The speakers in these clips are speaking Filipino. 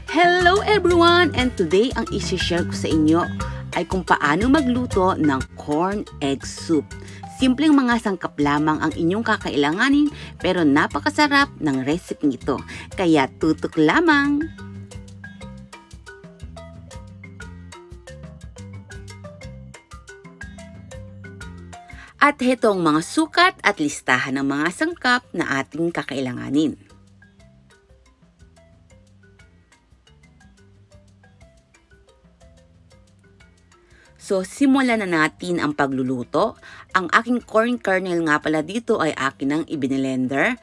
Hello everyone! And today ang isi-share ko sa inyo ay kung paano magluto ng corn egg soup. Simpleng mga sangkap lamang ang inyong kakailanganin pero napakasarap ng recipe ito. Kaya tutok lamang! At hetong mga sukat at listahan ng mga sangkap na ating kakailanganin. So, simulan na natin ang pagluluto. Ang aking corn kernel nga pala dito ay akin ang ibinilender.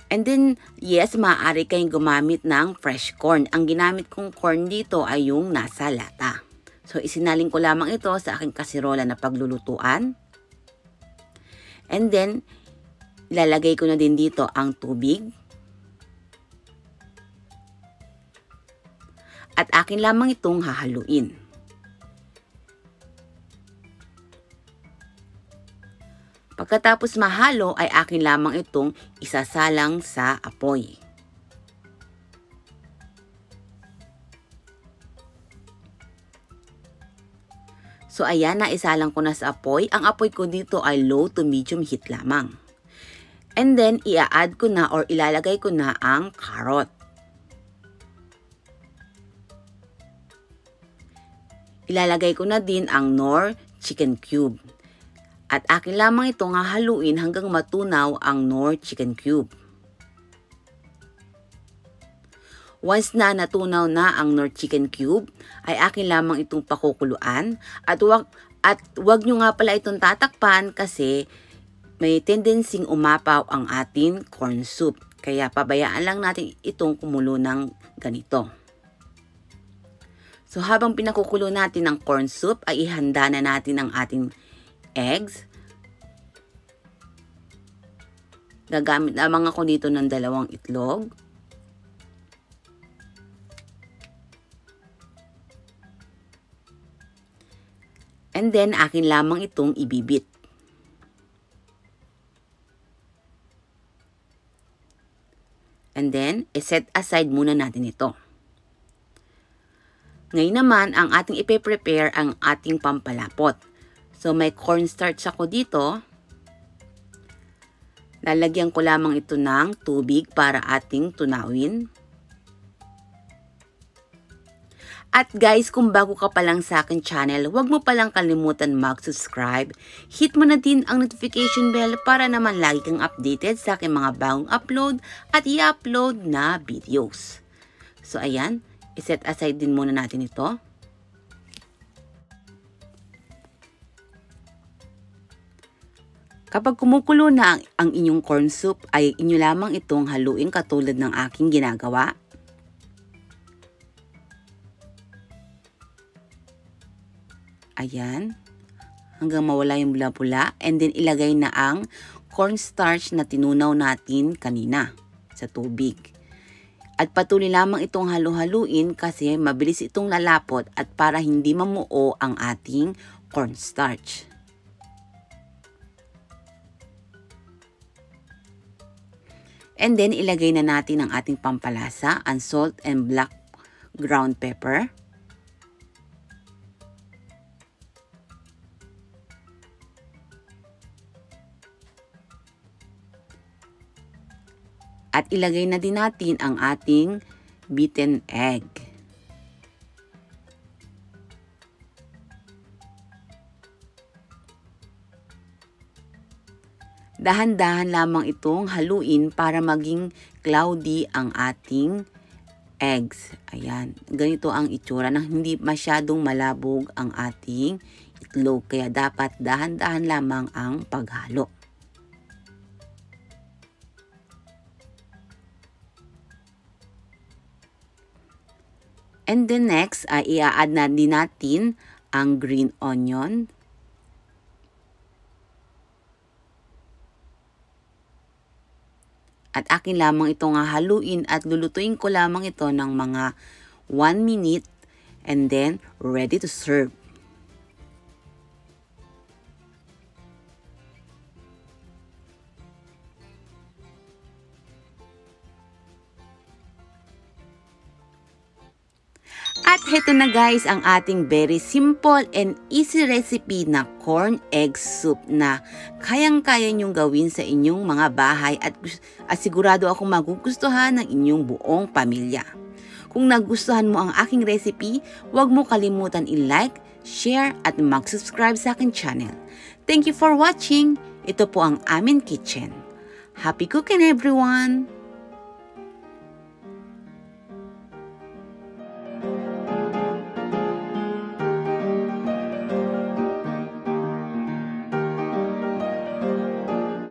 And then, yes, maaari kayong gumamit ng fresh corn. Ang ginamit kong corn dito ay yung nasa lata. So, isinaling ko lamang ito sa aking kasirola na paglulutuan. And then, ilalagay ko na din dito ang tubig. At akin lamang itong hahaluin. Pagkatapos mahalo ay akin lamang itong isasalang sa apoy. So ayan, naisalang ko na sa apoy. Ang apoy ko dito ay low to medium heat lamang. And then ia-add ko na or ilalagay ko na ang carrot. Ilalagay ko na din ang Knorr chicken cube. At akin lamang itong hahaluin hanggang matunaw ang Knorr chicken cube. Once na natunaw na ang Knorr chicken cube, ay akin lamang itong pakukuluan. At wag nyo nga pala itong tatakpan kasi may tendency umapaw ang ating corn soup. Kaya pabayaan lang natin itong kumulo ng ganito. So habang pinakukulo natin ang corn soup, ay ihanda na natin ang ating eggs. Gagamit lamang ako dito ng 2 itlog. And then, akin lamang itong ibibit. And then, iset aside muna natin ito. Ngayon naman, ang ating ipe-prepare ang ating pampalapot. So, may cornstarch ako dito. Lalagyan ko lamang ito ng tubig para ating tunawin. At guys, kung bago ka pa lang sa akin channel, huwag mo palang kalimutan mag-subscribe. Hit mo na din ang notification bell para naman lagi kang updated sa aking mga bagong upload at i-upload na videos. So, ayan. Iset aside din muna natin ito. Kapag kumukulo na ang inyong corn soup, ay inyo lamang itong haluin katulad ng aking ginagawa. Ayan. Hanggang mawala yung bula-bula. And then ilagay na ang cornstarch na tinunaw natin kanina sa tubig. At patuloy lamang itong halu-haluin kasi mabilis itong lalapot at para hindi mamuo ang ating cornstarch. And then, ilagay na natin ang ating pampalasa, ang salt and black ground pepper. At ilagay na din natin ang ating beaten egg. Dahan-dahan lamang itong haluin para maging cloudy ang ating eggs. Ayan. Ganito ang itsura na hindi masyadong malabog ang ating itlog. Kaya dapat dahan-dahan lamang ang paghalo. And then next, ay i-add na din natin ang green onion. At akin lamang itong haluin at lulutuin ko lamang ito ng mga 1 minute and then ready to serve. At heto na guys ang ating very simple and easy recipe na corn egg soup na kayang-kaya nyong gawin sa inyong mga bahay at sigurado akong magugustuhan ng inyong buong pamilya. Kung nagustuhan mo ang aking recipe, huwag mo kalimutan i-like, share at mag-subscribe sa aking channel. Thank you for watching! Ito po ang Amin Kitchen. Happy cooking everyone!